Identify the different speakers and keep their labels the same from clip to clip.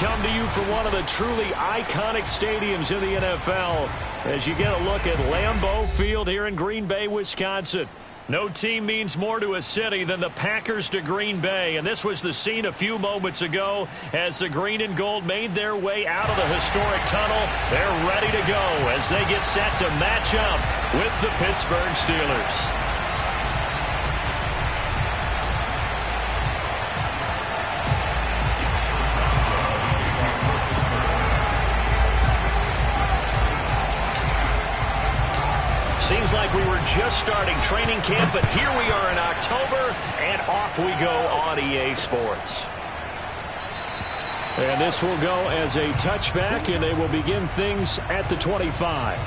Speaker 1: come to you from one of the truly iconic stadiums in the NFL as you get a look at Lambeau Field here in Green Bay, Wisconsin. No team means more to a city than the Packers to Green Bay, and this was the scene a few moments ago as the green and gold made their way out of the historic tunnel. They're ready to go as they get set to match up with the Pittsburgh Steelers. Seems like we were just starting training camp, but here we are in October, and off we go on EA Sports.
Speaker 2: And this will go as a touchback, and they will begin things at the 25.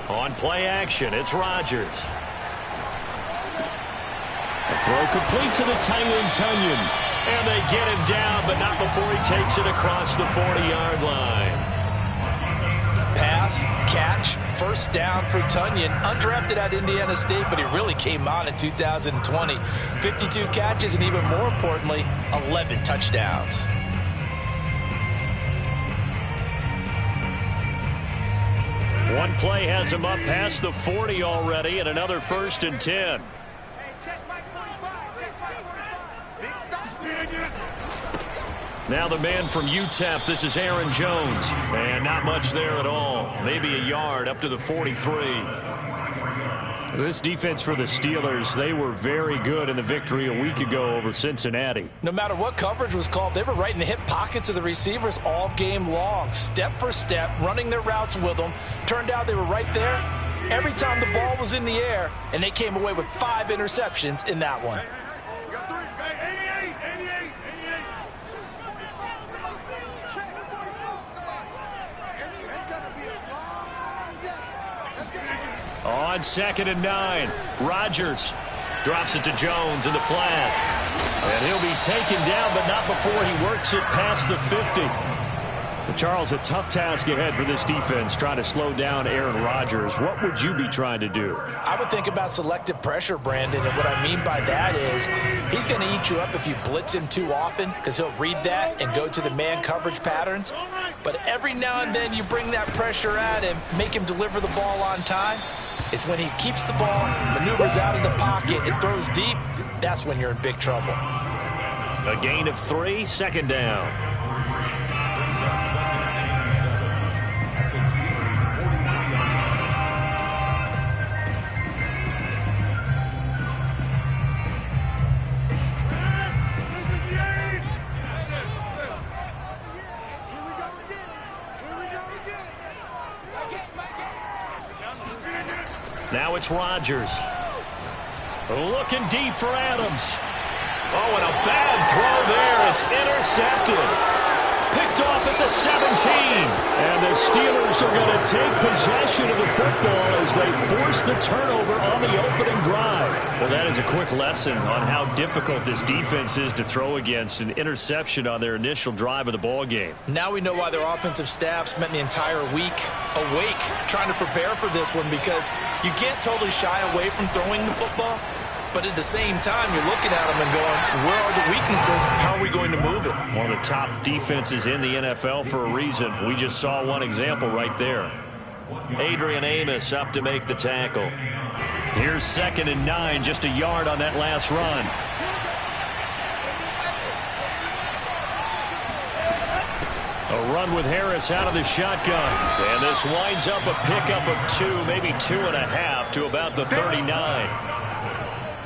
Speaker 1: On play action, it's Rodgers.
Speaker 2: A throw complete to the tight end, Tunyon.
Speaker 1: And they get him down, but not before he takes it across the 40-yard line.
Speaker 3: Pass, catch, first down for Tunyon. Undrafted at Indiana State, but he really came on in 2020. 52 catches, and even more importantly, 11 touchdowns.
Speaker 1: One play has him up past the 40 already, and another 1st and 10. Now the man from UTEP, this is Aaron Jones. And not much there at all. Maybe a yard up to the 43.
Speaker 2: This defense for the Steelers, they were very good in the victory a week ago over Cincinnati.
Speaker 3: No matter what coverage was called, they were right in the hip pockets of the receivers all game long. Step for step, running their routes with them. Turned out they were right there every time the ball was in the air, and they came away with 5 interceptions in that one.
Speaker 1: On 2nd and 9, Rodgers drops it to Jones in the flat. And he'll be taken down, but not before he works it past the 50.
Speaker 2: Charles, a tough task ahead for this defense, trying to slow down Aaron Rodgers. What would you be trying to do?
Speaker 3: I would think about selective pressure, Brandon, and what I mean by that is he's going to eat you up if you blitz him too often because he'll read that and go to the man coverage patterns. But every now and then you bring that pressure at him, make him deliver the ball on time. It's when he keeps the ball, maneuvers out of the pocket, and throws deep, that's when you're in big trouble.
Speaker 1: A gain of 3, 2nd down. Now it's Rodgers. Looking deep for Adams. Oh, and a bad throw there. It's intercepted. Picked off at the 17.
Speaker 2: And the Steelers are going to take possession of the football as they force the turnover on the opening drive.
Speaker 1: Well, that is a quick lesson on how difficult this defense is to throw against. An interception on their initial drive of the ball game.
Speaker 3: Now we know why their offensive staff spent the entire week awake trying to prepare for this one, because you can't totally shy away from throwing the football. But at the same time, you're looking at them and going, where are the weaknesses? How are we going to move it?
Speaker 1: One of the top defenses in the NFL for a reason. We just saw one example right there. Adrian Amos up to make the tackle. Here's 2nd and 9, just a yard on that last run. A run with Harris out of the shotgun. And this winds up a pickup of 2, maybe 2.5 to about the 39.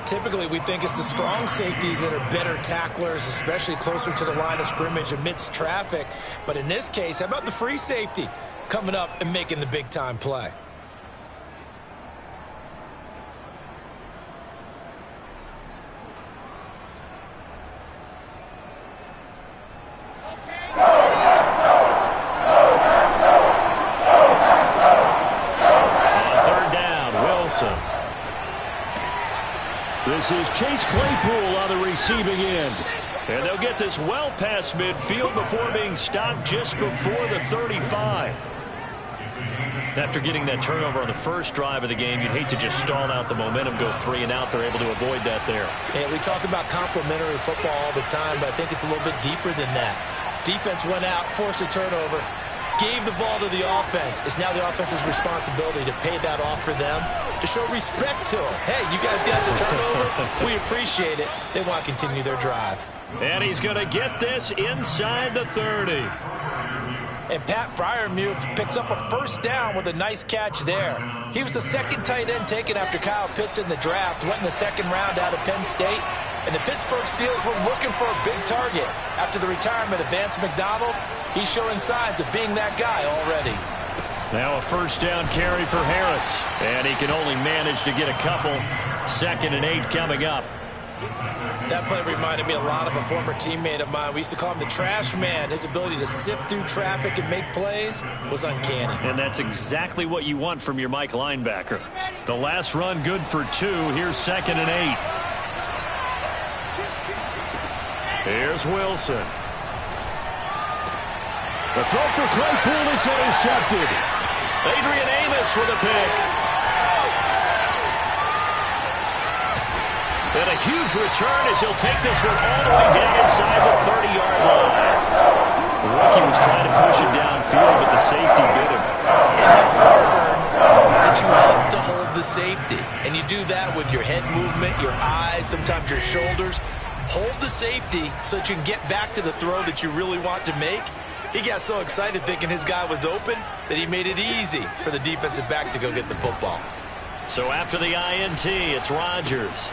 Speaker 3: Typically, we think it's the strong safeties that are better tacklers, especially closer to the line of scrimmage amidst traffic. But in this case, how about the free safety coming up and making the big-time play?
Speaker 1: Wilson.
Speaker 2: This is Chase Claypool on the receiving end.
Speaker 1: And they'll get this well past midfield before being stopped just before the 35. After getting that turnover on the first drive of the game, you'd hate to just stall out the momentum, go 3 and out. They're able to avoid that there.
Speaker 3: Hey, we talk about complementary football all the time, but I think it's a little bit deeper than that. Defense went out, forced a turnover, gave the ball to the offense. It's now the offense's responsibility to pay that off for them, to show respect to them. Hey, you guys got a turnover. We appreciate it. They want to continue their drive.
Speaker 1: And he's going to get this inside the 30.
Speaker 3: And Pat Freiermuth picks up a first down with a nice catch there. He was the second tight end taken after Kyle Pitts in the draft, went in the second round out of Penn State. And the Pittsburgh Steelers were looking for a big target. After the retirement of Vance McDonald, he's showing signs of being that guy already.
Speaker 1: Now a first down carry for Harris. And he can only manage to get a couple. 2nd and 8 coming up.
Speaker 3: That play reminded me a lot of a former teammate of mine. We used to call him the trash man. His ability to sift through traffic and make plays was uncanny.
Speaker 1: And that's exactly what you want from your Mike linebacker. The last run good for 2. Here's 2nd and 8. Here's Wilson.
Speaker 2: The throw for Claypool is intercepted.
Speaker 1: Adrian Amos with a pick. And a huge return as he'll take this one all the way down inside the 30-yard line. The rookie was trying to push it downfield, but the safety bit him.
Speaker 3: And you learn that you have to hold the safety. And you do that with your head movement, your eyes, sometimes your shoulders. Hold the safety so that you can get back to the throw that you really want to make. He got so excited thinking his guy was open that he made it easy for the defensive back to go get the football.
Speaker 1: So after the INT, it's Rodgers.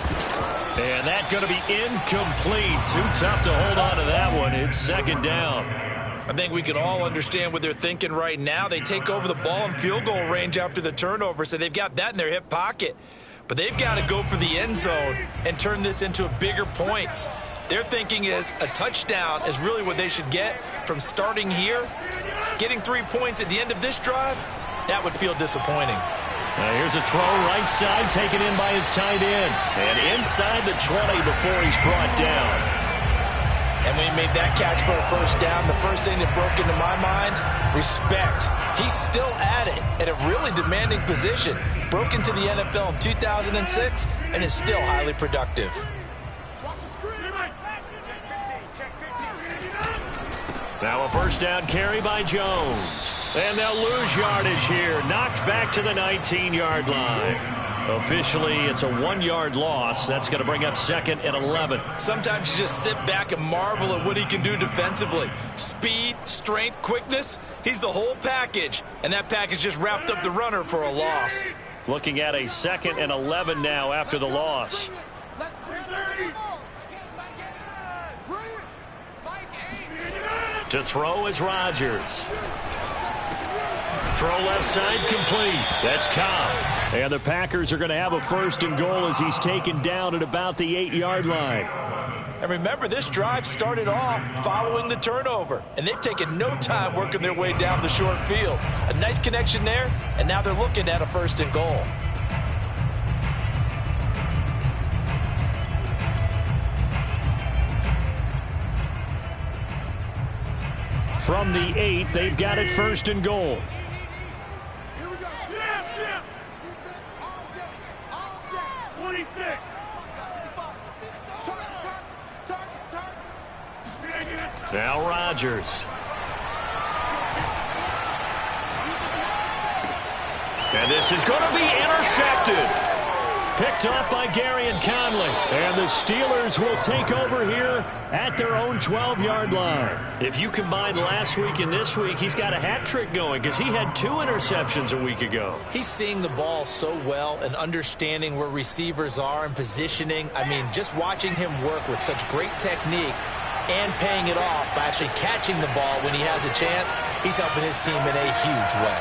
Speaker 1: And that's going to be incomplete. Too tough to hold on to that one. It's 2nd down.
Speaker 3: I think we can all understand what they're thinking right now. They take over the ball in field goal range after the turnover, so they've got that in their hip pocket. But they've got to go for the end zone and turn this into a bigger points. Their thinking is a touchdown is really what they should get from starting here. Getting 3 points at the end of this drive, that would feel disappointing.
Speaker 1: Now here's a throw right side, taken in by his tight end. And inside the 20 before he's brought down.
Speaker 3: And when he made that catch for a first down, the first thing that broke into my mind, respect. He's still at it at a really demanding position. Broke into the NFL in 2006 and is still highly productive.
Speaker 1: Now a first down carry by Jones. And they'll lose yardage here. Knocked back to the 19-yard line. Officially, it's a 1-yard loss. That's going to bring up 2nd and 11.
Speaker 3: Sometimes you just sit back and marvel at what he can do defensively. Speed, strength, quickness. He's the whole package. And that package just wrapped up the runner for a loss.
Speaker 1: Looking at a 2nd and 11 now after the loss. To throw is Rodgers. Throw left side complete. That's Kal.
Speaker 2: And the Packers are going to have a 1st and goal as he's taken down at about the 8-yard line.
Speaker 3: And remember, this drive started off following the turnover. And they've taken no time working their way down the short field. A nice connection there, and now they're looking at a 1st and goal.
Speaker 2: From the 8, they've got it 1st and goal.
Speaker 4: Here we go. Defense all day. All day. What do you think?
Speaker 1: Now Rodgers. And this is going to be intercepted. Picked off by Gary and Conley.
Speaker 2: And the Steelers will take over here at their own 12-yard line.
Speaker 1: If you combine last week and this week, he's got a hat trick going because he had 2 interceptions a week ago.
Speaker 3: He's seeing the ball so well and understanding where receivers are and positioning. I mean, just watching him work with such great technique and paying it off by actually catching the ball when he has a chance, he's helping his team in a huge way.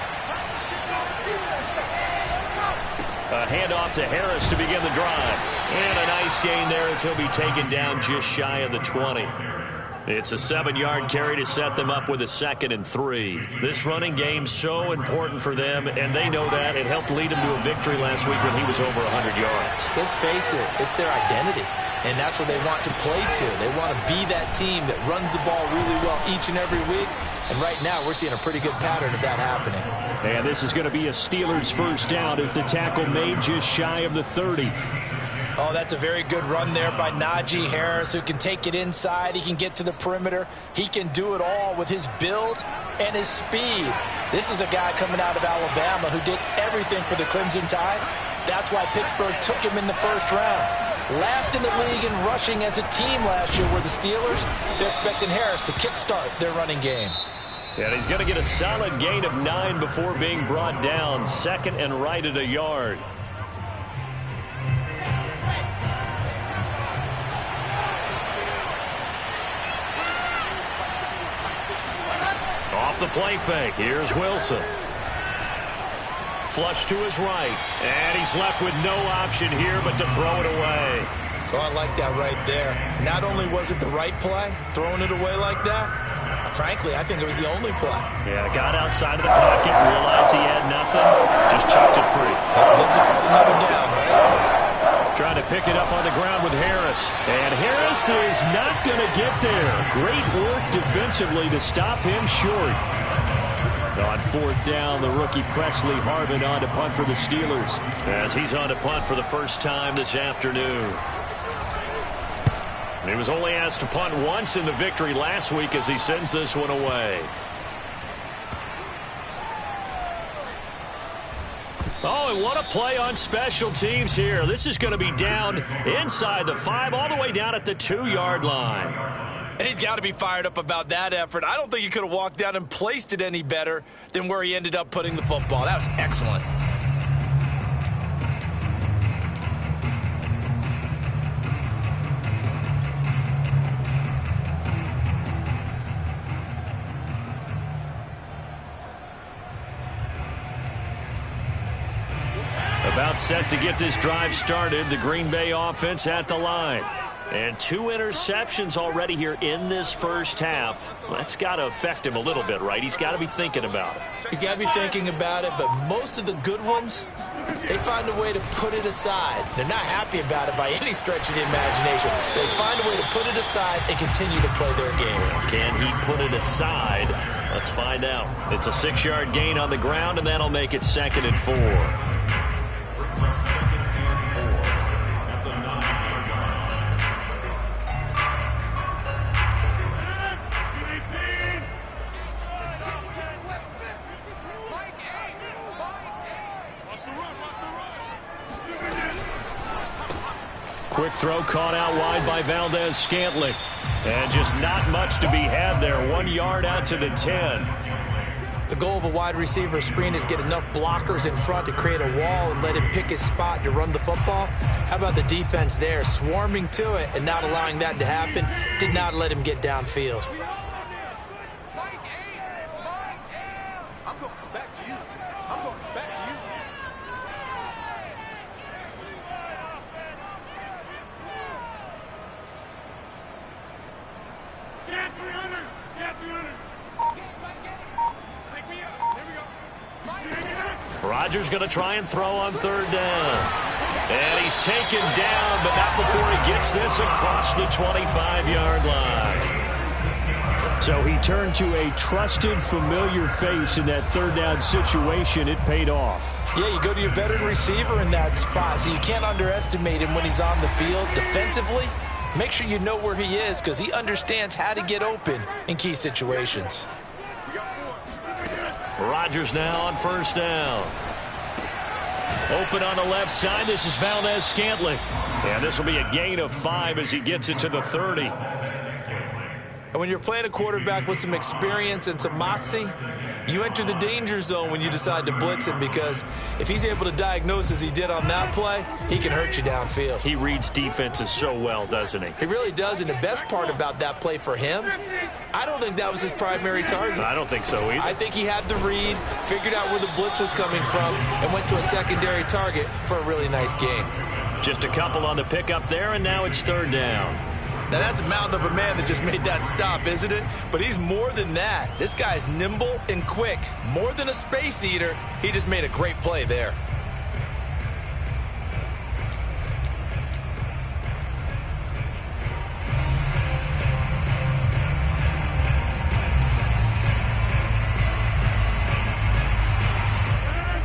Speaker 1: A handoff to Harris to begin the drive. And a nice gain there as he'll be taken down just shy of the 20. It's a 7-yard carry to set them up with a 2nd and 3. This running game's so important for them, and they know that. It helped lead them to a victory last week when he was over 100 yards.
Speaker 3: Let's face it, it's their identity, and that's what they want to play to. They want to be that team that runs the ball really well each and every week, and right now we're seeing a pretty good pattern of that happening.
Speaker 2: And this is going to be a Steelers first down as the tackle made just shy of the 30.
Speaker 3: Oh, that's a very good run there by Najee Harris, who can take it inside. He can get to the perimeter. He can do it all with his build and his speed. This is a guy coming out of Alabama who did everything for the Crimson Tide. That's why Pittsburgh took him in the first round. Last in the league in rushing as a team last year were the Steelers. They're expecting Harris to kickstart their running game.
Speaker 1: And he's going to get a solid gain of 9 before being brought down. 2nd and right at a yard. Off the play fake. Here's Wilson. Flush to his right. And he's left with no option here but to throw it away.
Speaker 3: Oh, I like that right there. Not only was it the right play, throwing it away like that, frankly, I think it was the only play.
Speaker 1: Yeah, got outside of the pocket, realized he had nothing, just chucked it free.
Speaker 3: Looked to fight another down, right?
Speaker 1: Trying to pick it up on the ground with Harris. And Harris is not going to get there. Great work defensively to stop him short. On 4th down, the rookie Presley Harvin on to punt for the Steelers. As he's on to punt for the first time this afternoon. He was only asked to punt once in the victory last week as he sends this one away. Oh, and what a play on special teams here. This is going to be down inside the 5, all the way down at the 2-yard line.
Speaker 3: And he's got to be fired up about that effort. I don't think he could have walked down and placed it any better than where he ended up putting the football. That was excellent.
Speaker 1: About set to get this drive started. The Green Bay offense at the line. And 2 interceptions already here in this first half. That's got to affect him a little bit, right? He's got to be thinking about it.
Speaker 3: He's got to be thinking about it, but most of the good ones, they find a way to put it aside. They're not happy about it by any stretch of the imagination. They find a way to put it aside and continue to play their game.
Speaker 1: Can he put it aside? Let's find out. It's a 6-yard gain on the ground, and that'll make it 2nd and 4. Quick throw caught out wide by Valdez-Scantling. And just not much to be had there. 1 yard out to the 10.
Speaker 3: The goal of a wide receiver screen is get enough blockers in front to create a wall and let him pick his spot to run the football. How about the defense there, swarming to it and not allowing that to happen? Did not let him get downfield.
Speaker 4: I'm going to come back to you. I'm going back to you. Get 300. Get 300. Take me up. Here we go.
Speaker 1: Rodgers going to try and throw on 3rd down. And he's taken down, but not before he gets this across the 25-yard line.
Speaker 2: So he turned to a trusted, familiar face in that 3rd down situation. It paid off.
Speaker 3: Yeah, you go to your veteran receiver in that spot, so you can't underestimate him when he's on the field defensively. Make sure you know where he is because he understands how to get open in key situations.
Speaker 1: Rodgers now on 1st down. Open on the left side. This is Valdez-Scantling. And this will be a gain of 5 as he gets it to the 30.
Speaker 3: And when you're playing a quarterback with some experience and some moxie, you enter the danger zone when you decide to blitz him because if he's able to diagnose as he did on that play, he can hurt you downfield.
Speaker 1: He reads defenses so well, doesn't he?
Speaker 3: He really does, and the best part about that play for him, I don't think that was his primary target.
Speaker 1: I don't think so either.
Speaker 3: I think he had the read, figured out where the blitz was coming from, and went to a secondary target for a really nice game.
Speaker 1: Just a couple on the pickup there, and now it's 3rd down.
Speaker 3: Now, that's a mountain of a man that just made that stop, isn't it? But he's more than that. This guy's nimble and quick. More than a space eater, he just made a great play there.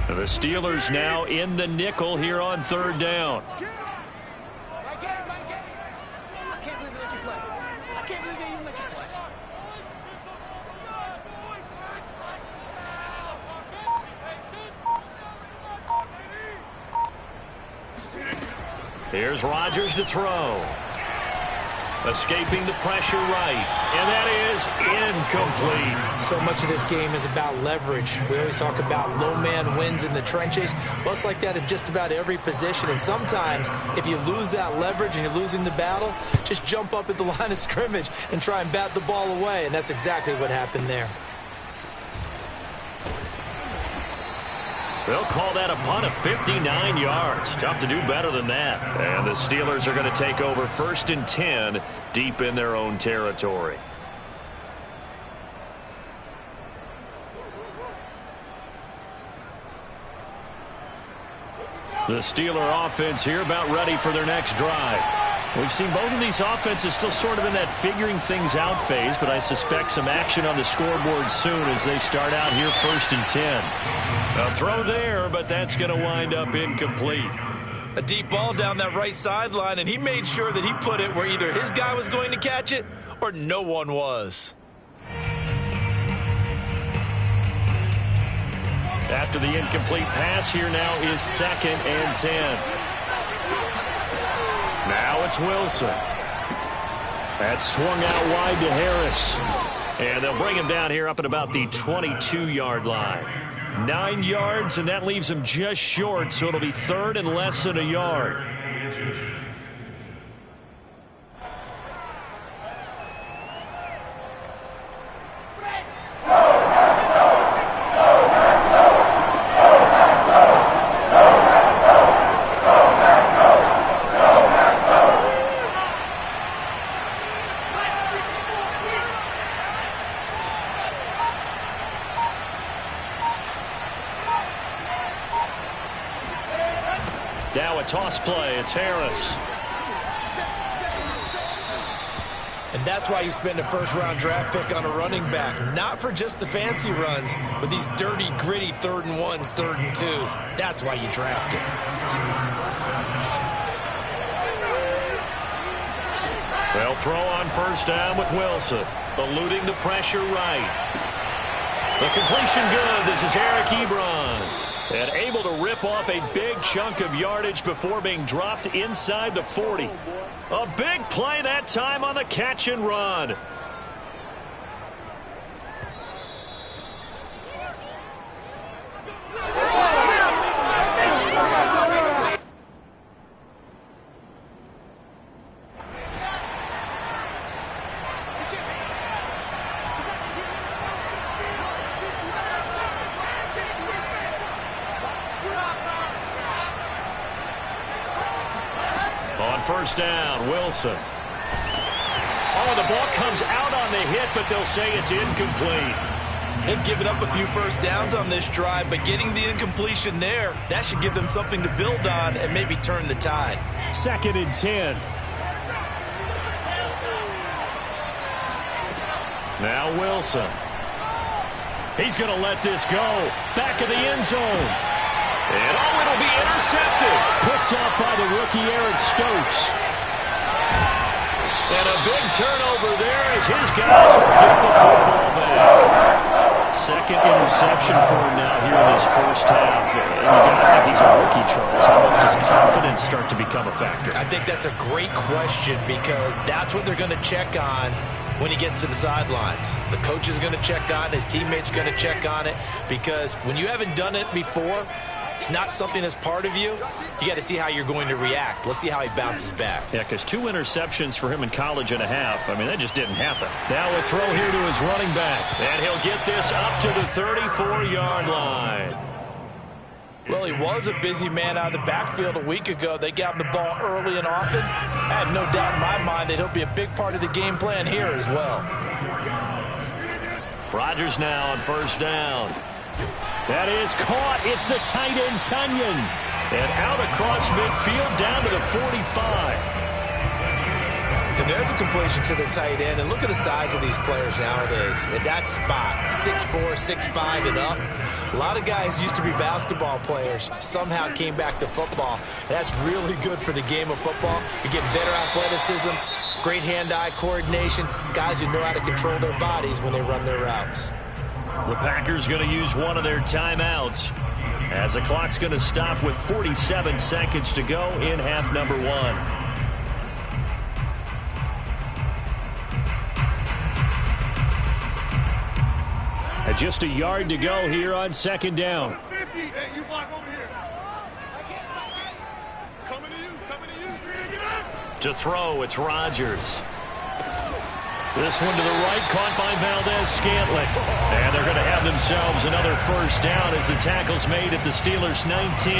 Speaker 1: The Steelers now in the nickel here on third down.
Speaker 4: I can't believe they let you play. I can't believe they even let you play.
Speaker 1: Here's Rodgers to throw. Escaping the pressure right. And that is incomplete.
Speaker 3: So much of this game is about leverage. We always talk about low man wins in the trenches. Well, it's like that in just about every position. And sometimes, if you lose that leverage and you're losing the battle, just jump up at the line of scrimmage and try and bat the ball away. And that's exactly what happened there.
Speaker 1: They'll call that a punt of 59 yards. Tough to do better than that. And the Steelers are going to take over 1st and 10 deep in their own territory. The Steeler offense here about ready for their next drive. We've seen both of these offenses still sort of in that figuring things out phase, but I suspect some action on the scoreboard soon as they start out here 1st and 10. A throw there, but that's going to wind up incomplete.
Speaker 3: A deep ball down that right sideline, and he made sure that he put it where either his guy was going to catch it or no one was.
Speaker 1: After the incomplete pass, here now is 2nd and 10. Now it's Wilson. That's swung out wide to Harris. And they'll bring him down here up at about the 22-yard line. 9 yards, and that leaves him just short, so it'll be 3rd and less than a yard. Now a toss play. It's Harris.
Speaker 3: And that's why you spend a first-round draft pick on a running back. Not for just the fancy runs, but these dirty, gritty 3rd and 1s, 3rd and 2s. That's why you draft him.
Speaker 1: They'll throw on 1st down with Wilson. Eluding the pressure right. The completion good. This is Eric Ebron. And able to rip off a big chunk of yardage before being dropped inside the 40. A big play that time on the catch and run. On 1st down, Wilson. Oh, the ball comes out on the hit, but they'll say it's incomplete.
Speaker 3: They've given up a few first downs on this drive, but getting the incompletion there, that should give them something to build on and maybe turn the tide.
Speaker 2: 2nd and 10.
Speaker 1: Now Wilson. He's going to let this go. Back of the end zone. And oh, it'll be intercepted.
Speaker 2: Picked up by the rookie Eric Stokes.
Speaker 1: And a big turnover there as his guys will get the football back. 2nd interception for him now here in his 1st half. And you got to think he's a rookie, Charles. How much does confidence start to become a factor?
Speaker 3: I think that's a great question because that's what they're going to check on when he gets to the sidelines. The coach is going to check on it. His teammates are going to check on it because when you haven't done it before, it's not something that's part of you. You got to see how you're going to react. Let's see how he bounces back.
Speaker 1: Yeah, because 2 interceptions for him in college and a half. I mean, that just didn't happen. Now a throw here to his running back. And he'll get this up to the 34-yard line.
Speaker 3: Well, he was a busy man out of the backfield a week ago. They got him the ball early and often. I have no doubt in my mind that he'll be a big part of the game plan here as well.
Speaker 1: Rodgers now on first down. That is caught. It's the tight end, Tunyon. And out across midfield down to the 45.
Speaker 3: And there's a completion to the tight end. And look at the size of these players nowadays. At that spot, 6'4", 6'5", and up. A lot of guys used to be basketball players, somehow came back to football. And that's really good for the game of football. You get better athleticism, great hand-eye coordination, guys who know how to control their bodies when they run their routes.
Speaker 1: The Packers going to use one of their timeouts as the clock's going to stop with 47 seconds to go in half number 1.
Speaker 2: Just a yard to go here on second down.
Speaker 4: Hey, you block over here. Coming to you.
Speaker 1: To throw, it's Rodgers. This one to the right, caught by Valdez-Scantling. And they're going to have themselves another first down as the tackle's made at the Steelers' 19.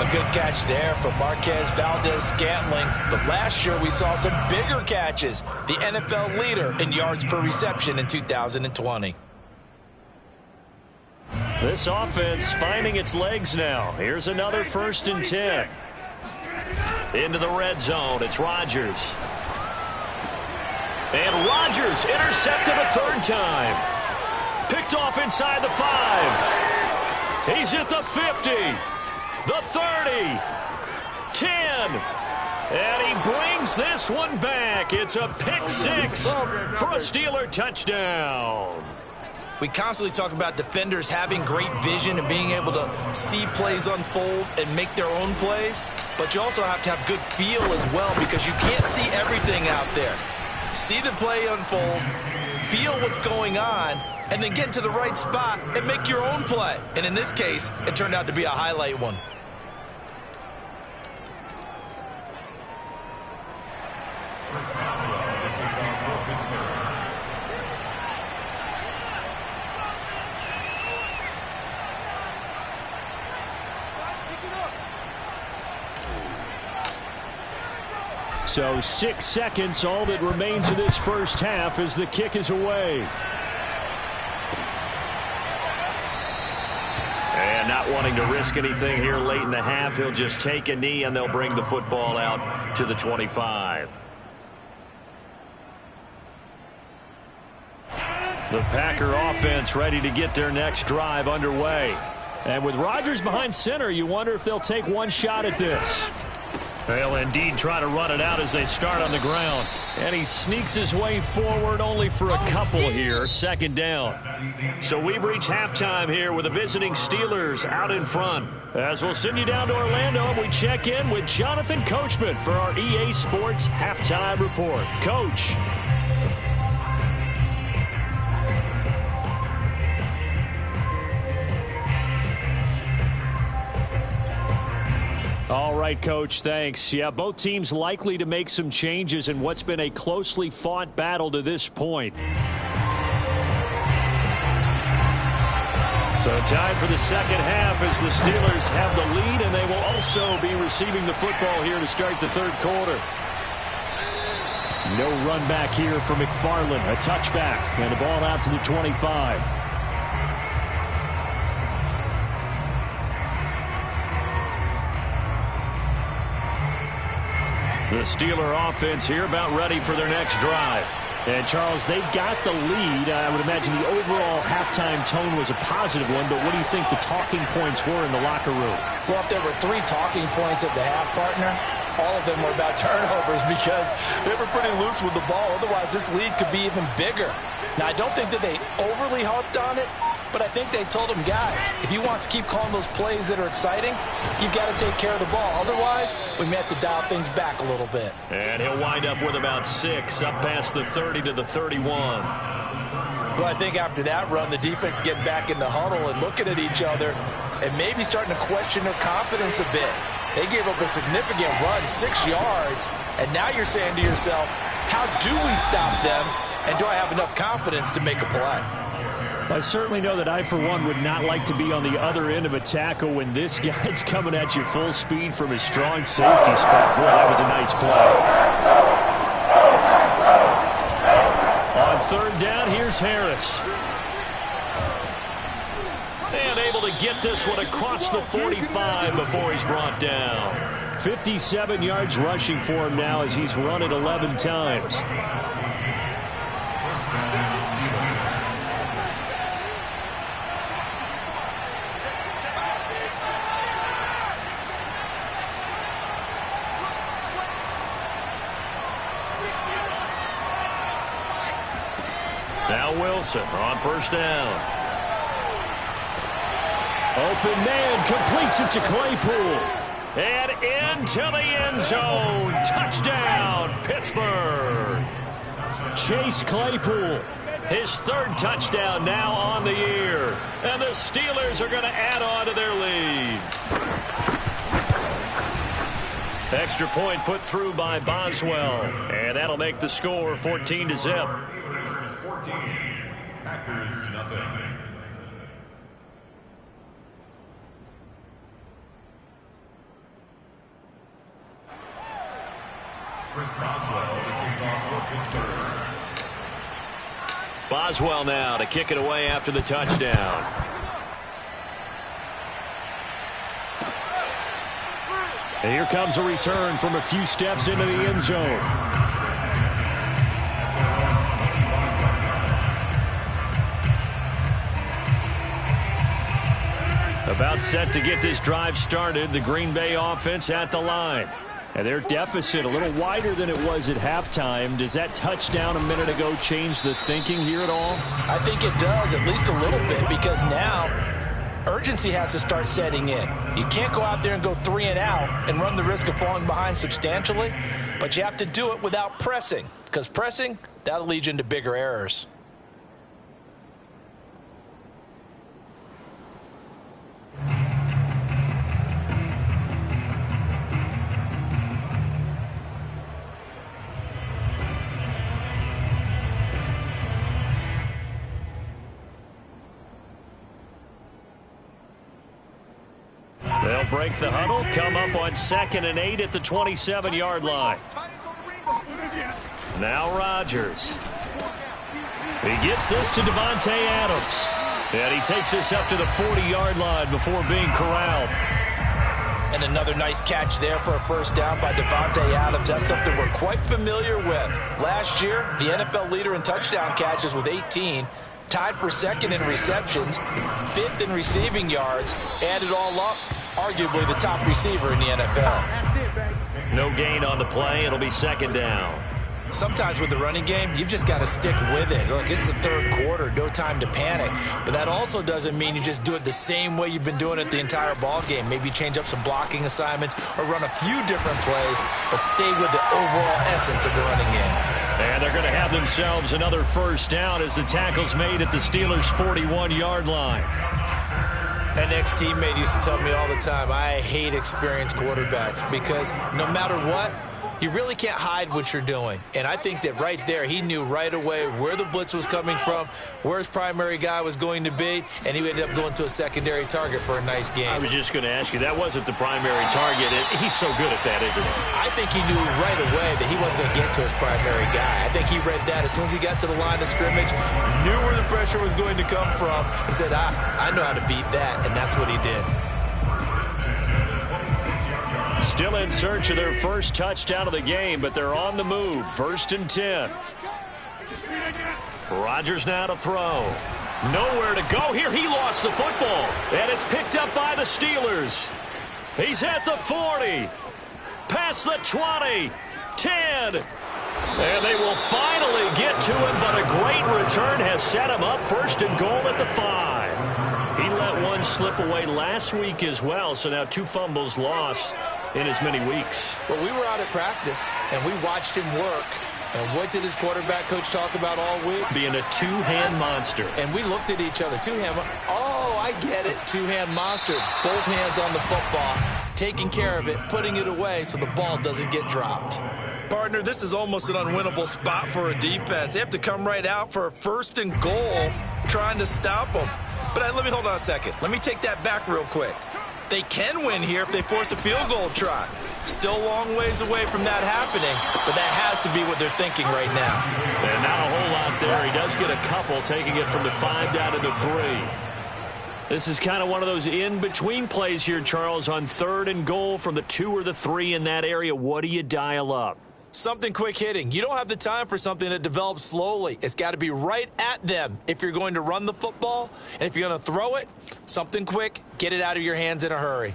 Speaker 3: A good catch there from Marquez Valdez-Scantling. But last year we saw some bigger catches. The NFL leader in yards per reception in 2020.
Speaker 1: This offense finding its legs now. Here's another 1st and 10. Into the red zone. It's Rodgers. And Rodgers intercepted a 3rd time. Picked off inside the 5. He's at the 50. The 30. 10. And he brings this one back. It's a pick 6 for a Steeler touchdown.
Speaker 3: We constantly talk about defenders having great vision and being able to see plays unfold and make their own plays. But you also have to have good feel as well because you can't see everything out there. See the play unfold, feel what's going on, and then get into the right spot and make your own play. And in this case, it turned out to be a highlight one.
Speaker 2: So 6 seconds, all that remains of this first half as the kick is away.
Speaker 1: And not wanting to risk anything here late in the half, he'll just take a knee and they'll bring the football out to the 25. The Packer offense ready to get their next drive underway.
Speaker 2: And with Rodgers behind center, you wonder if they'll take one shot at this.
Speaker 1: They'll indeed try to run it out as they start on the ground. And he sneaks his way forward only for a couple here. 2nd down. So we've reached halftime here with the visiting Steelers out in front. As we'll send you down to Orlando, and we check in with Jonathan Coachman for our EA Sports Halftime Report. Coach.
Speaker 2: All right, Coach, thanks. Yeah, both teams likely to make some changes in what's been a closely fought battle to this point.
Speaker 1: So time for the second half as the Steelers have the lead, and they will also be receiving the football here to start the 3rd quarter.
Speaker 2: No run back here for McFarland. A touchback and a ball out to the 25.
Speaker 1: The Steeler offense here about ready for their next drive.
Speaker 2: And, Charles, they got the lead. I would imagine the overall halftime tone was a positive one, but what do you think the talking points were in the locker room?
Speaker 3: Well, if there were 3 talking points at the half, partner, all of them were about turnovers because they were pretty loose with the ball. Otherwise, this lead could be even bigger. Now, I don't think that they overly harped on it, but I think they told him, guys, if he wants to keep calling those plays that are exciting, you've got to take care of the ball. Otherwise, we may have to dial things back a little bit.
Speaker 1: And he'll wind up with about 6 up past the 30 to the 31.
Speaker 3: Well, I think after that run, the defense getting back in the huddle and looking at each other and maybe starting to question their confidence a bit. They gave up a significant run, 6 yards, and now you're saying to yourself, how do we stop them, and do I have enough confidence to make a play?
Speaker 2: I certainly know that I, for one, would not like to be on the other end of a tackle when this guy's coming at you full speed from his strong safety spot. Boy, that was a nice play. On third down, here's Harris. And able to get this one across the 45 before he's brought down. 57 yards rushing for him now as he's run it 11 times.
Speaker 1: Now Wilson on first down.
Speaker 2: Open man completes it to Claypool.
Speaker 1: And into the end zone. Touchdown, Pittsburgh.
Speaker 2: Chase Claypool.
Speaker 1: His third touchdown now on the year. And the Steelers are going to add on to their lead. Extra point put through by Boswell. And that'll make the score 14-0.
Speaker 5: 14. Packers nothing. Chris Boswell to kick off for Pittsburgh.
Speaker 1: Boswell now to kick it away after the touchdown.
Speaker 2: And here comes a return from a few steps into the end zone. About set to get this drive started, the Green Bay offense at the line. And their deficit a little wider than it was at halftime. Does that touchdown a minute ago change the thinking here at all?
Speaker 3: I think it does, at least a little bit, because now urgency has to start setting in. You can't go out there and go 3 and out and run the risk of falling behind substantially, but you have to do it without pressing, because pressing, that'll lead you into bigger errors.
Speaker 1: They'll break the huddle, come up on 2nd and 8 at the 27-yard line. Now Rodgers. He gets this to Davante Adams. And he takes this up to the 40-yard line before being corralled.
Speaker 3: And another nice catch there for a first down by Davante Adams. That's something we're quite familiar with. Last year, the NFL leader in touchdown catches with 18. Tied for 2nd in receptions, 5th in receiving yards. Add it all up, arguably the top receiver in the NFL.
Speaker 1: No gain on the play. It'll be 2nd down.
Speaker 3: Sometimes with the running game, you've just got to stick with it. Look, it's the third quarter, no time to panic. But that also doesn't mean you just do it the same way you've been doing it the entire ball game. Maybe change up some blocking assignments or run a few different plays, but stay with the overall essence of the running game.
Speaker 1: And they're going to have themselves another first down as the tackle's made at the Steelers' 41-yard line.
Speaker 3: An ex-teammate used to tell me all the time, I hate experienced quarterbacks because no matter what, you really can't hide what you're doing. And I think that right there, he knew right away where the blitz was coming from, where his primary guy was going to be, and he ended up going to a secondary target for a nice game.
Speaker 1: I was just going to ask you, that wasn't the primary target. He's so good at that, isn't he?
Speaker 3: I think he knew right away that he wasn't going to get to his primary guy. I think he read that as soon as he got to the line of scrimmage, knew where the pressure was going to come from, and said, I know how to beat that, and that's what he did.
Speaker 1: Still in search of their first touchdown of the game, but they're on the move. 1st and 10. Rodgers now to throw. Nowhere to go here. He lost the football, and it's picked up by the Steelers. He's at the 40. Past the 20. 10. And they will finally get to him, but a great return has set him up 1st and goal at the 5. He let one slip away last week as well, so now 2 fumbles lost in as many weeks.
Speaker 3: Well, we were out at practice, and we watched him work. And what did his quarterback coach talk about all week?
Speaker 1: Being a two-hand monster.
Speaker 3: And we looked at each other. Two-hand. Oh, I get it. Two-hand monster. Both hands on the football, taking care of it, putting it away so the ball doesn't get dropped. Partner, this is almost an unwinnable spot for a defense. They have to come right out for a 1st and goal trying to stop them. But let me hold on a second. Let me take that back real quick. They can win here if they force a field goal try. Still a long ways away from that happening, but that has to be what they're thinking right now.
Speaker 1: And not a whole lot there. He does get a couple, taking it from the 5 down to the 3. This is kind of one of those in-between plays here, Charles, on 3rd and goal from the 2 or the 3 in that area. What do you dial up?
Speaker 3: Something quick hitting. You don't have the time for something that develops slowly. It's got to be right at them if you're going to run the football. And if you're going to throw it, something quick, get it out of your hands in a hurry.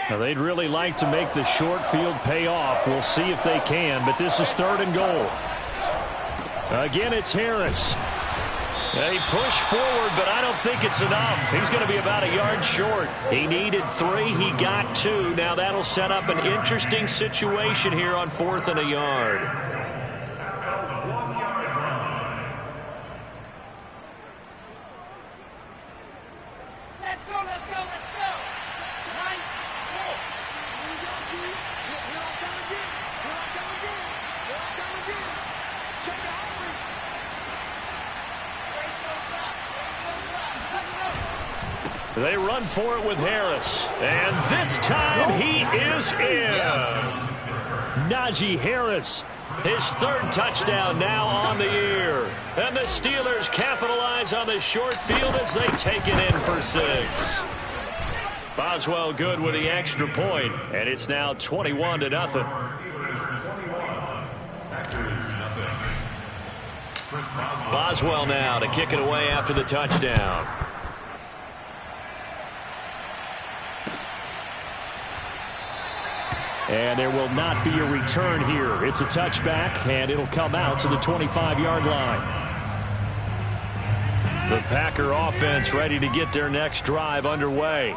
Speaker 1: Now, they'd really like to make the short field pay off. We'll see if they can, but this is 3rd and goal. Again, it's Harris. They push forward, but I don't think it's enough. He's going to be about a yard short. He needed 3. He got 2. Now that'll set up an interesting situation here on 4th and a yard.
Speaker 4: Let's go, let's go, let's go. Right, four. Here I come again. Here I come again. Here I come again. Check the hurry.
Speaker 1: They run for it with Harris. And this time he is in.
Speaker 3: Yes.
Speaker 1: Najee Harris, his 3rd touchdown now on the year. And the Steelers capitalize on the short field as they take it in for 6. Boswell good with the extra point, and it's now 21-0. Boswell now to kick it away after the touchdown. And there will not be a return here. It's a touchback, and it'll come out to the 25-yard line. The Packer offense ready to get their next drive underway.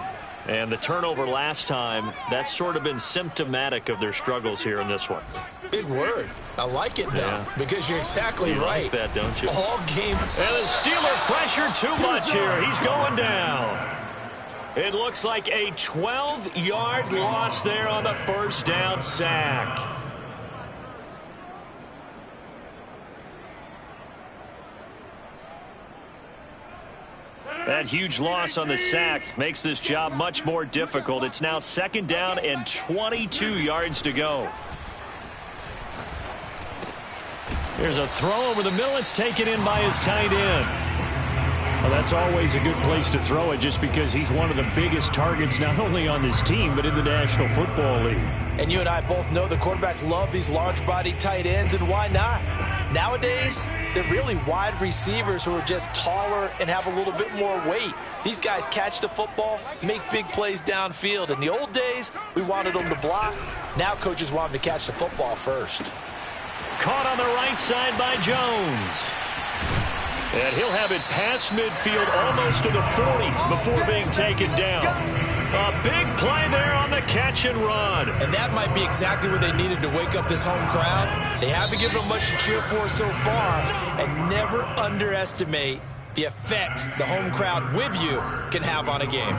Speaker 1: And the turnover last time, that's sort of been symptomatic of their struggles here in this one.
Speaker 3: Big word. I like it, though, because you're exactly right.
Speaker 1: You like that, don't you?
Speaker 3: All game.
Speaker 1: And the Steeler pressure too much here. He's going down. It looks like a 12-yard loss there on the 1st down sack. That huge loss on the sack makes this job much more difficult. It's now 2nd down and 22 yards to go. Here's a throw over the middle. It's taken in by his tight end. Well, that's always a good place to throw it just because he's one of the biggest targets not only on this team but in the National Football League.
Speaker 3: And you and I both know the quarterbacks love these large-body tight ends, and why not? Nowadays, they're really wide receivers who are just taller and have a little bit more weight. These guys catch the football, make big plays downfield. In the old days, we wanted them to block. Now coaches want them to catch the football first.
Speaker 1: Caught on the right side by Jones. And he'll have it past midfield almost to the 40 before being taken down. A big play there on the catch and run.
Speaker 3: And that might be exactly what they needed to wake up this home crowd. They haven't given them much to cheer for so far. And never underestimate the effect the home crowd with you can have on a game.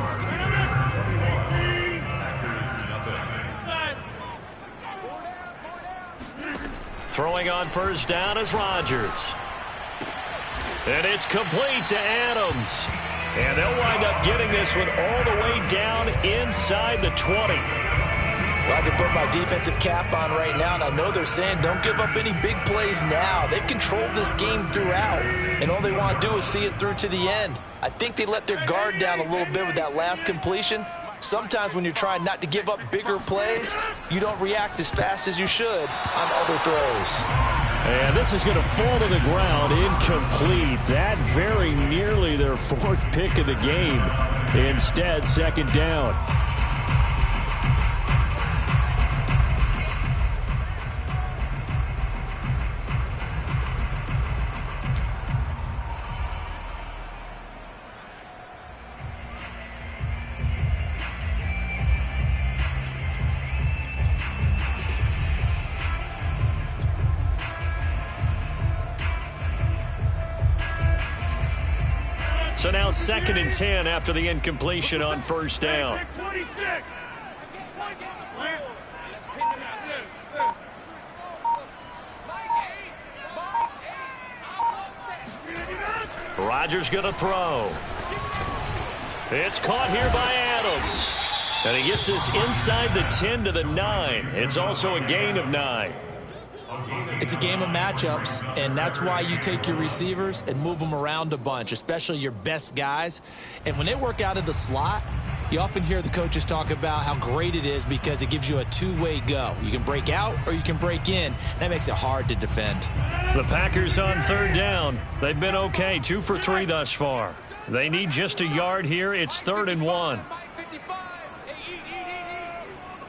Speaker 1: Throwing on 1st down is Rodgers. And it's complete to Adams. And they'll wind up getting this one all the way down inside the 20.
Speaker 3: Well, I can put my defensive cap on right now, and I know they're saying don't give up any big plays now. They've controlled this game throughout, and all they want to do is see it through to the end. I think they let their guard down a little bit with that last completion. Sometimes when you're trying not to give up bigger plays, you don't react as fast as you should on other throws.
Speaker 1: And this is going to fall to the ground, incomplete. That very nearly their 4th pick of the game. Instead, 2nd down. So now 2nd and 10 after the incompletion on first down. Rodgers going to throw. It's caught here by Adams. And he gets this inside the 10 to the 9. It's also a gain of 9.
Speaker 3: It's a game of matchups, and that's why you take your receivers and move them around a bunch, especially your best guys. And when they work out of the slot, you often hear the coaches talk about how great it is because it gives you a two-way go. You can break out or you can break in. That makes it hard to defend.
Speaker 1: The Packers on 3rd down. They've been okay, 2 for 3 thus far. They need just a yard here. It's 3rd and 1.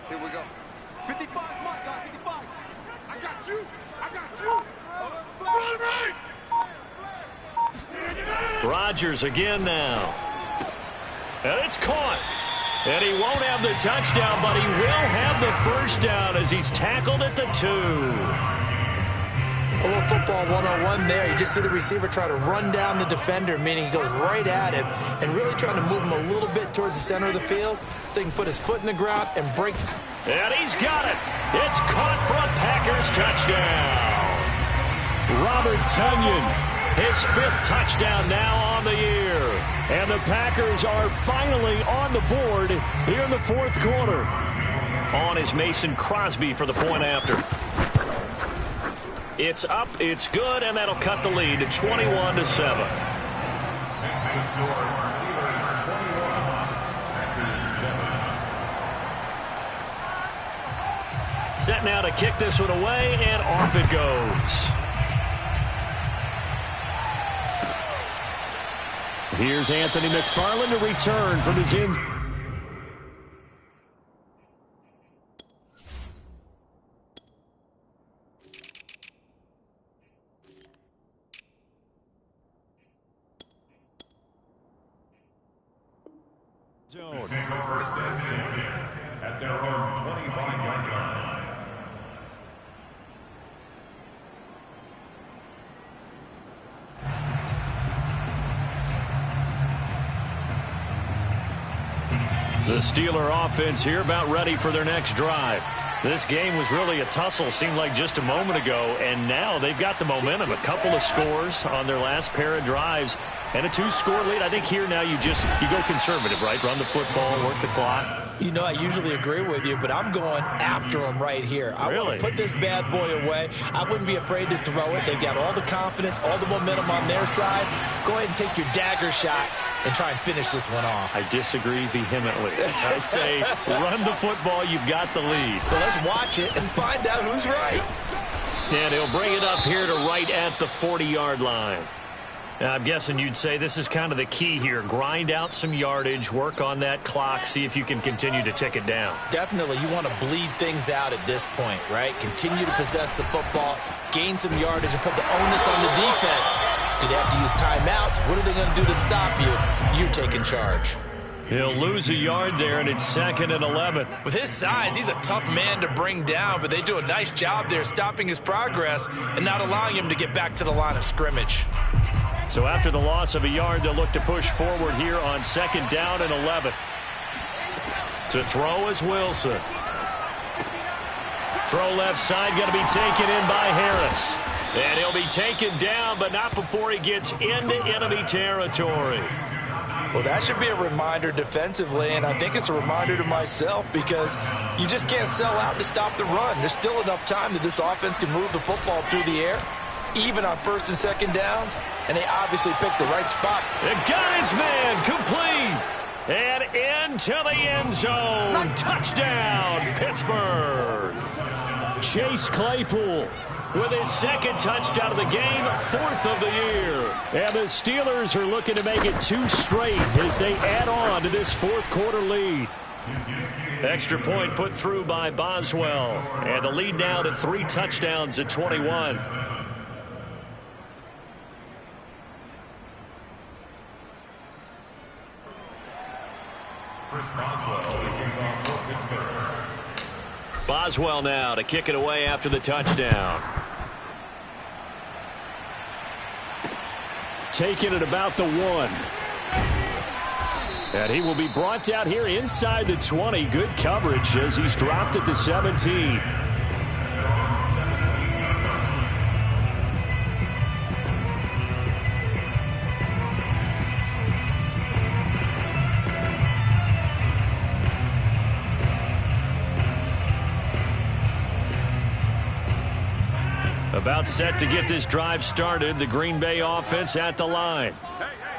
Speaker 4: Here we go. 55, Mike, 55. I got you. I got you.
Speaker 1: Rodgers again now. And it's caught. And he won't have the touchdown, but he will have the first down as he's tackled at the 2.
Speaker 3: A little football 101 there. You just see the receiver try to run down the defender, meaning he goes right at him and really trying to move him a little bit towards the center of the field so he can put his foot in the ground and break.
Speaker 1: And he's got it. It's caught for a Packers touchdown. Robert Tonyan, his 5th touchdown now on the year. And the Packers are finally on the board here in the 4th quarter. On is Mason Crosby for the point after. It's up, it's good, and that'll cut the lead to 21-7.
Speaker 5: Next to score, Steelers 21, Packers 7.
Speaker 1: Set now to kick this one away, and off it goes. Here's Anthony McFarland to return from his end.
Speaker 5: Zone. Take over first and 10 at their own 25-yard line.
Speaker 1: The Steeler offense here about ready for their next drive. This game was really a tussle, seemed like just a moment ago, and now they've got the momentum. A couple of scores on their last pair of drives and a 2-score lead. I think here now you go conservative, right? Run the football, work the clock.
Speaker 3: You know, I usually agree with you, but I'm going after him right here. I want to put this bad boy away. I wouldn't be afraid to throw it. They've got all the confidence, all the momentum on their side. Go ahead and take your dagger shots and try and finish this one off.
Speaker 1: I disagree vehemently. I say run the football. You've got the lead.
Speaker 3: Well, let's watch it and find out who's right.
Speaker 1: And he'll bring it up here to right at the 40-yard line. Now, I'm guessing you'd say this is kind of the key here. Grind out some yardage, work on that clock, see if you can continue to tick it down.
Speaker 3: Definitely. You want to bleed things out at this point, right? Continue to possess the football, gain some yardage, and put the onus on the defense. Do they have to use timeouts? What are they going to do to stop you? You're taking charge.
Speaker 1: He'll lose a yard there, and it's 2nd and 11.
Speaker 3: With his size, he's a tough man to bring down, but they do a nice job there stopping his progress and not allowing him to get back to the line of scrimmage.
Speaker 1: So after the loss of a yard, they'll look to push forward here on 2nd down and 11. To throw is Wilson. Throw left side, going to be taken in by Harris. And he'll be taken down, but not before he gets into enemy territory.
Speaker 3: Well, that should be a reminder defensively, and I think it's a reminder to myself because you just can't sell out to stop the run. There's still enough time that this offense can move the football through the air, even on 1st and 2nd downs, and they obviously picked the right spot.
Speaker 1: It got his man complete. And into the end zone. Touchdown, Pittsburgh. Chase Claypool with his 2nd touchdown of the game, 4th of the year. And the Steelers are looking to make it 2 straight as they add on to this 4th quarter lead. Extra point put through by Boswell. And the lead now to 3 touchdowns at 21.
Speaker 5: Chris Boswell, the kickoff for Pittsburgh.
Speaker 1: Boswell now to kick it away after the touchdown. Taking it about the 1.
Speaker 2: And he will be brought down here inside the 20. Good coverage as he's dropped at the 17. About set to get this drive started. The Green Bay offense at the line.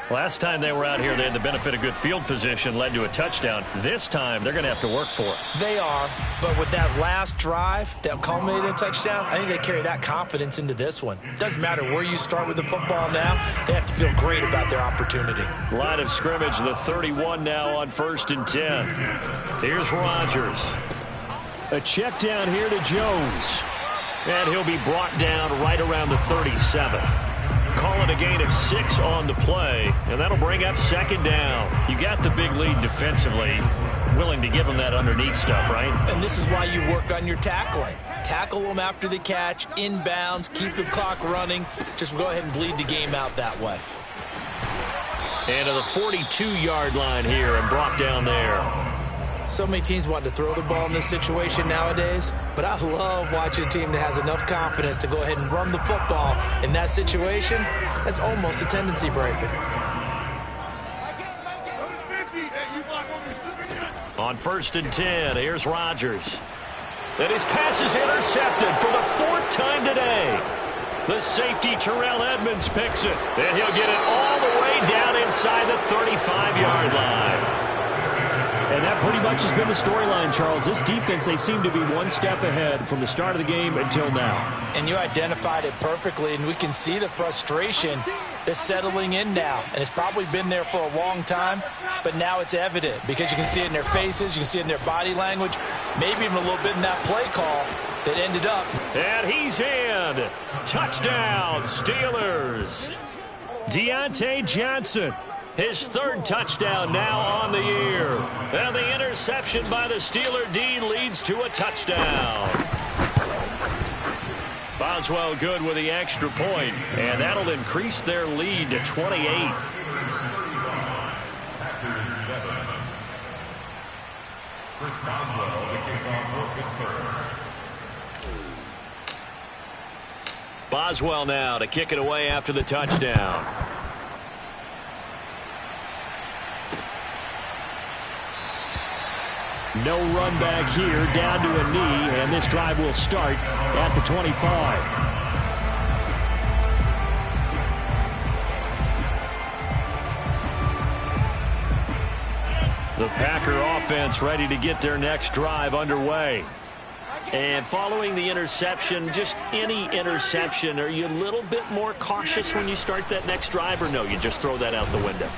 Speaker 2: Last time they were out here, they had the benefit of good field position, led to a touchdown. This time, they're going to have to work for it.
Speaker 3: They are, but with that last drive that culminated in a touchdown, I think they carry that confidence into this one. It doesn't matter where you start with the football now. They have to feel great about their opportunity.
Speaker 2: Line of scrimmage, the 31 now on 1st and 10. Here's Rodgers. A check down here to Jones. And he'll be brought down right around the 37. Call it a gain of 6 on the play, and that'll bring up 2nd down. You got the big lead defensively. Willing to give them that underneath stuff, right?
Speaker 3: And this is why you work on your tackling. Tackle them after the catch, inbounds, keep the clock running. Just go ahead and bleed the game out that way.
Speaker 2: And to the 42-yard line here and brought down there.
Speaker 3: So many teams want to throw the ball in this situation nowadays, but I love watching a team that has enough confidence to go ahead and run the football in that situation. That's almost a tendency breaker.
Speaker 2: On 1st and 10, here's Rodgers. And his pass is intercepted for the 4th time today. The safety, Terrell Edmonds, picks it. And he'll get it all the way down inside the 35-yard line. And that pretty much has been the storyline, Charles. This defense, they seem to be one step ahead from the start of the game until now.
Speaker 3: And you identified it perfectly, and we can see the frustration that's settling in now. And it's probably been there for a long time, but now it's evident because you can see it in their faces, you can see it in their body language, maybe even a little bit in that play call that ended up.
Speaker 2: And he's in. Touchdown, Steelers. Deontay Johnson. His 3rd touchdown now on the year. And the interception by the Steeler D leads to a touchdown. Boswell good with the extra point, and that'll increase their lead to 28.
Speaker 5: Chris Boswell, the kickoff for Pittsburgh.
Speaker 2: Boswell now to kick it away after the touchdown. No run back here, down to a knee, and this drive will start at the 25. The Packer offense ready to get their next drive underway. And following the interception, just any interception, are you a little bit more cautious when you start that next drive, or no, you just throw that out the window?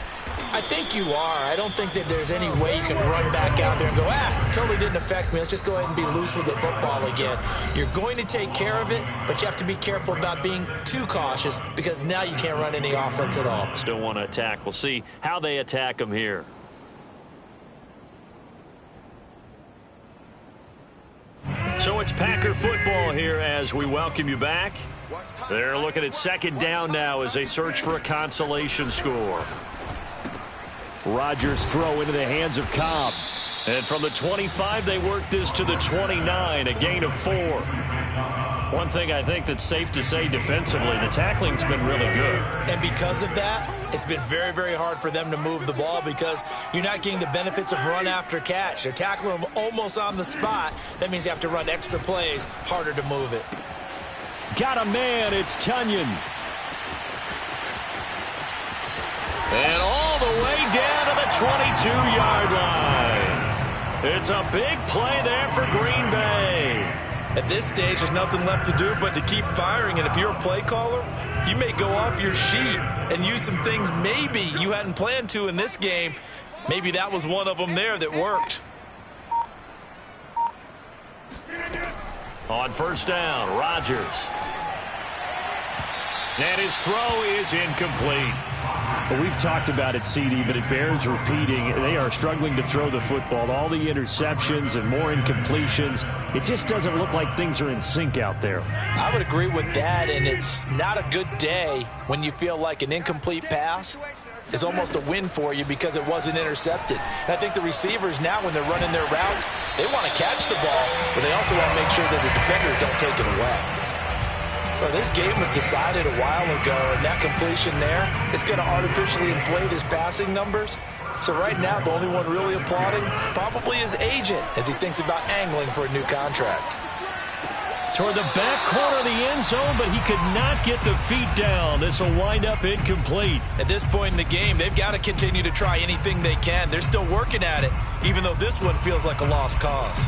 Speaker 3: I think you are. I don't think that there's any way you can run back out there and go, totally didn't affect me. Let's just go ahead and be loose with the football again. You're going to take care of it, but you have to be careful about being too cautious because now you can't run any offense at all.
Speaker 2: Still want to attack. We'll see how they attack them here. So it's Packer football here as we welcome you back. They're looking at 2nd down now as they search for a consolation score. Rodgers throw into the hands of Cobb. And from the 25, they work this to the 29, a gain of 4. One thing I think that's safe to say defensively, the tackling's been really good.
Speaker 3: And because of that, it's been very, very hard for them to move the ball because you're not getting the benefits of run after catch. They're tackling them almost on the spot. That means you have to run extra plays, harder to move it.
Speaker 2: Got a man, it's Tunyon. And all the way down to the 22-yard line. It's a big play there for Green Bay.
Speaker 3: At this stage, there's nothing left to do but to keep firing. And if you're a play caller, you may go off your sheet and use some things maybe you hadn't planned to in this game. Maybe that was one of them there that worked.
Speaker 2: On 1st down, Rodgers. And his throw is incomplete. Well, we've talked about it, CD, but it bears repeating. They are struggling to throw the football. All the interceptions and more incompletions. It just doesn't look like things are in sync out there.
Speaker 3: I would agree with that, and it's not a good day when you feel like an incomplete pass is almost a win for you because it wasn't intercepted. And I think the receivers now, when they're running their routes, they want to catch the ball, but they also want to make sure that the defenders don't take it away. Well, this game was decided a while ago, and that completion there is going to artificially inflate his passing numbers. So right now, the only one really applauding probably his agent as he thinks about angling for a new contract.
Speaker 1: Toward the back corner of the end zone, but he could not get the feet down. This will wind up incomplete.
Speaker 3: At this point in the game, they've got to continue to try anything they can. They're still working at it, even though this one feels like a lost cause.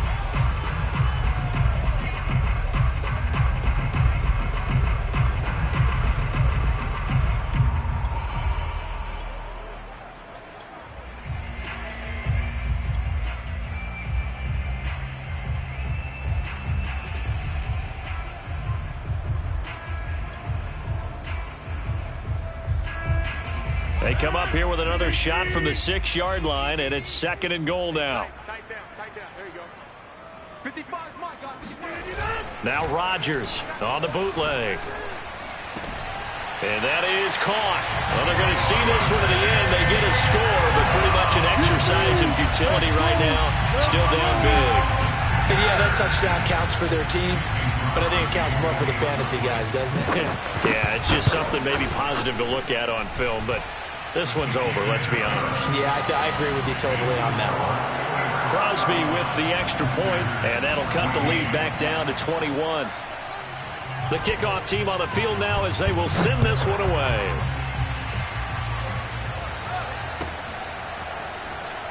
Speaker 1: They come up here with another shot from the 6-yard line, and it's 2nd and goal now.
Speaker 4: Tight down. There you go. 55 is my guy.
Speaker 1: Now Rodgers on the bootleg. And that is caught. Well, they're going to see this one to the end. They get a score, but pretty much an exercise in futility right now. Still down big.
Speaker 3: And yeah, that touchdown counts for their team, but I think it counts more for the fantasy guys, doesn't it?
Speaker 1: Yeah, it's just something maybe positive to look at on film, but this one's over, let's be honest.
Speaker 3: Yeah, I agree with you totally on that one.
Speaker 1: Crosby with the extra point, and that'll cut the lead back down to 21. The kickoff team on the field now as they will send this one away.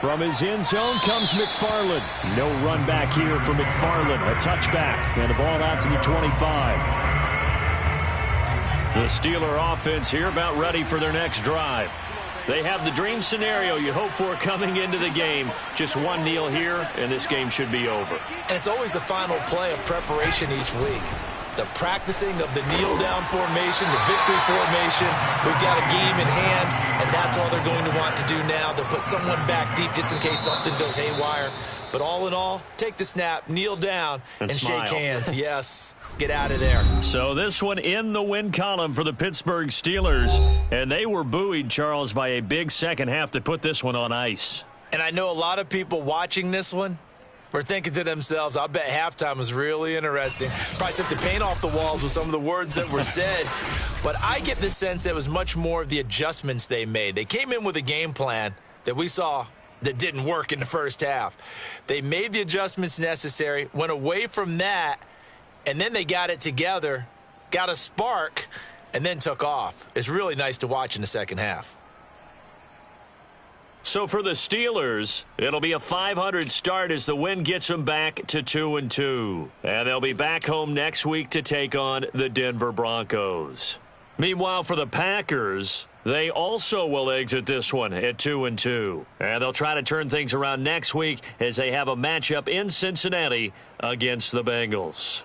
Speaker 1: From his end zone comes McFarland. No run back here for McFarland. A touchback, and the ball out to the 25. The Steeler offense here about ready for their next drive. They have the dream scenario you hope for coming into the game. Just one kneel here, and this game should be over.
Speaker 3: And it's always the final play of preparation each week. The practicing of the kneel-down formation, the victory formation. We've got a game in hand, and that's all they're going to want to do now. They'll put someone back deep just in case something goes haywire. But all in all, take the snap, kneel down, and shake hands. Yes, get out of there.
Speaker 1: So this one in the win column for the Pittsburgh Steelers. And they were buoyed, Charles, by a big second half to put this one on ice.
Speaker 3: And I know a lot of people watching this one were thinking to themselves, I bet halftime was really interesting. Probably took the paint off the walls with some of the words that were said. But I get the sense that it was much more of the adjustments they made. They came in with a game plan that we saw that didn't work in the first half. They made the adjustments necessary, went away from that, and then they got it together, got a spark, and then took off. It's really nice to watch in the second half.
Speaker 1: So for the Steelers, it'll be a .500 start as the win gets them back to 2-2. And they'll be back home next week to take on the Denver Broncos. Meanwhile, for the Packers, they also will exit this one at 2-2. And they'll try to turn things around next week as they have a matchup in Cincinnati against the Bengals.